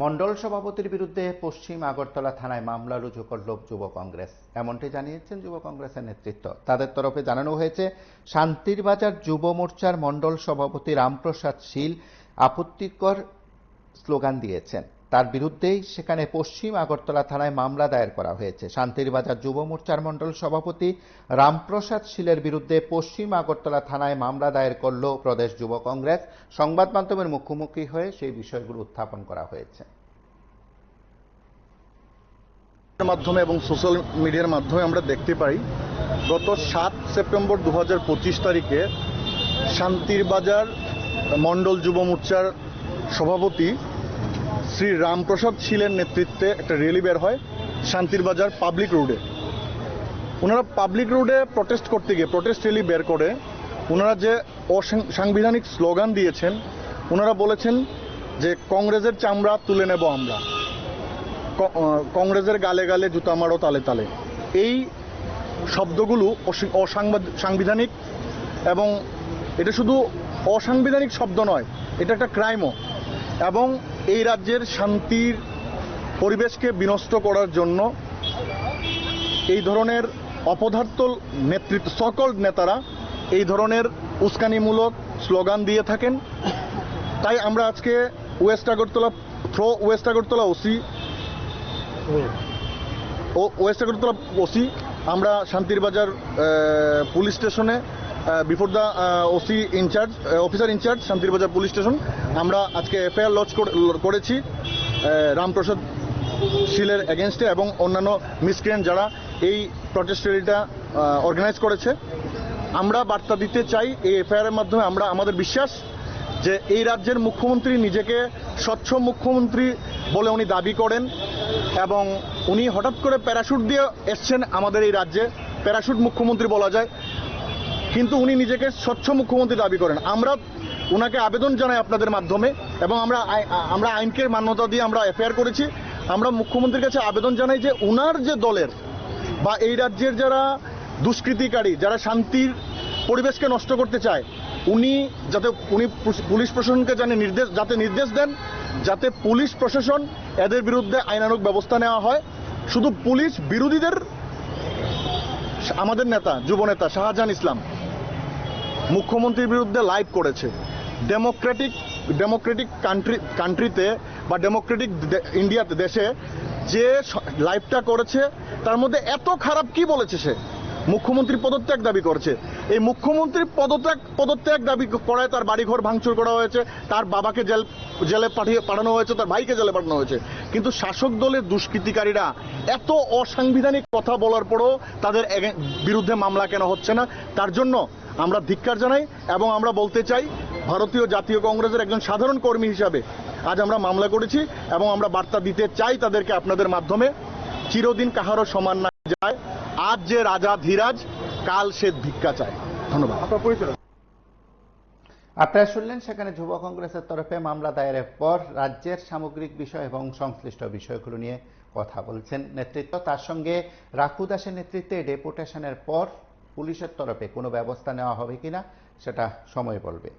মণ্ডল সভাপতির বিরুদ্ধে পশ্চিম আগরতলা থানায় মামলা রুজু করল যুব কংগ্রেস। এমনটি জানিয়েছেন যুব কংগ্রেসের নেতৃত্ব। তাদের তরফে জানানো হয়েছে, শান্তিরবাজার যুব মোর্চার মণ্ডল সভাপতি রামপ্রসাদ শীল আপত্তিকর স্লোগান দিয়েছেন। তার বিরুদ্ধেই সেখানে পশ্চিম আগরতলা থানায় মামলা দায়ের করা হয়েছে। শান্তিরবাজার যুব মোর্চার মণ্ডল সভাপতি রামপ্রসাদ শীলের বিরুদ্ধে পশ্চিম আগরতলা থানায় মামলা দায়ের করল প্রদেশ যুব কংগ্রেস। সংবাদ মাধ্যমের মুখোমুখি হয়ে সেই বিষয়গুলো উত্থাপন করা হয়েছে। মাধ্যমে এবং সোশ্যাল মিডিয়ার মাধ্যমে আমরা দেখতে পাই, গত 7 সেপ্টেম্বর 2025 তারিখে শান্তিরবাজার মণ্ডল যুব মোর্চার সভাপতি শ্রী রামপ্রসাদ শীলের নেতৃত্বে একটা র্যালি বের হয় শান্তিরবাজার পাবলিক রোডে। ওনারা পাবলিক রোডে প্রটেস্ট করতে গিয়ে প্রটেস্ট র্যালি বের করে ওনারা যে অসাংবিধানিক স্লোগান দিয়েছেন, ওনারা বলেছেন যে কংগ্রেসের চামড়া তুলে নেব আমরা, কংগ্রেসের গালে গালে জুতা মারো তালে তালে। এই শব্দগুলো অসাংবিধানিক, এবং এটা শুধু অসাংবিধানিক শব্দ নয়, এটা একটা ক্রাইমও। এবং এই রাজ্যের শান্তির পরিবেশকে বিনষ্ট করার জন্য এই ধরনের অপদার্থ নেতৃত্ব সকল নেতারা এই ধরনের উস্কানিমূলক স্লোগান দিয়ে থাকেন। তাই আমরা আজকে ওয়েস্ট আগরতলা ওসি আমরা শান্তিরবাজার পুলিশ স্টেশনে before the OC in charge officer in charge Santirbazar police station আমরা আজকে এফআইআর লজ করেছি রামপ্রসাদ শীলের এগেনস্টে এবং অন্যান্য মিসক্রিয়েন্ট যারা এই প্রটেস্ট র্যালিটা অর্গানাইজ করেছে। আমরা বার্তা দিতে চাই এই এফআইআরের মাধ্যমে, আমরা আমাদের বিশ্বাস যে এই রাজ্যের মুখ্যমন্ত্রী নিজেকে স্বচ্ছ মুখ্যমন্ত্রী বলে উনি দাবি করেন, এবং উনি হঠাৎ করে প্যারাশুট দিয়ে এসছেন আমাদের এই রাজ্যে, প্যারাশুট মুখ্যমন্ত্রী বলা যায়, কিন্তু উনি নিজেকে স্বচ্ছ মুখ্যমন্ত্রী দাবি করেন। আমরা ওনাকে আবেদন জানাই আপনাদের মাধ্যমে, এবং আমরা আইনকে মান্যতা দিয়ে আমরা এফআইআর করেছি। আমরা মুখ্যমন্ত্রীর কাছে আবেদন জানাই যে ওনার যে দলের বা এই রাজ্যের যারা দুষ্কৃতিকারী, যারা শান্তির পরিবেশকে নষ্ট করতে চায়, উনি পুলিশ প্রশাসনকে নির্দেশ দেন যাতে পুলিশ প্রশাসন এদের বিরুদ্ধে আইনানুগ ব্যবস্থা নেওয়া হয়। শুধু পুলিশ বিরোধীদের, আমাদের নেতা যুবনেতা শাহজাহান ইসলাম মুখ্যমন্ত্রীর বিরুদ্ধে লাইভ করেছে। ডেমোক্রেটিক কান্ট্রিতে বা ডেমোক্রেটিক ইন্ডিয়াতে, দেশে যে লাইভটা করেছে তার মধ্যে এত খারাপ কি বলেছে? সে মুখ্যমন্ত্রী পদত্যাগ দাবি করছে। এই মুখ্যমন্ত্রীর পদত্যাগ দাবি করায় তার বাড়িঘর ভাঙচুর করা হয়েছে, তার বাবাকে জেলে পাঠানো হয়েছে, তার ভাইকে জেলে পাঠানো হয়েছে। কিন্তু শাসক দলের দুষ্কৃতিকারীরা এত অসাংবিধানিক কথা বলার পরও তাদের বিরুদ্ধে মামলা কেন হচ্ছে না? তার জন্য আমরা ধিক্কার জানাই, এবং আমরা বলতে চাই ভারতীয় জাতীয় কংগ্রেসের একজন সাধারণ কর্মী হিসাবে আজ আমরা মামলা করেছি, এবং আমরা বার্তা দিতে চাই তাদেরকে আপনাদের মাধ্যমে, চিরদিন কাহারও সমান না যায়, আজ যে রাজা ধীরাজ, কাল সে ভিক্ষা চায়। ধন্যবাদ। আপনারা শুনলেন, সেখানে যুব কংগ্রেসের তরফে মামলা দায়েরের পর রাজ্যের সামগ্রিক বিষয় এবং সংশ্লিষ্ট বিষয়গুলো নিয়ে কথা বলছেন নেতৃত্ব। তার সঙ্গে রাখু দাসের নেতৃত্বে ডেপুটেশনের পর পুলিশের তরফে কোনো ব্যবস্থা নেওয়া হবে কিনা সেটা সময় বলবে।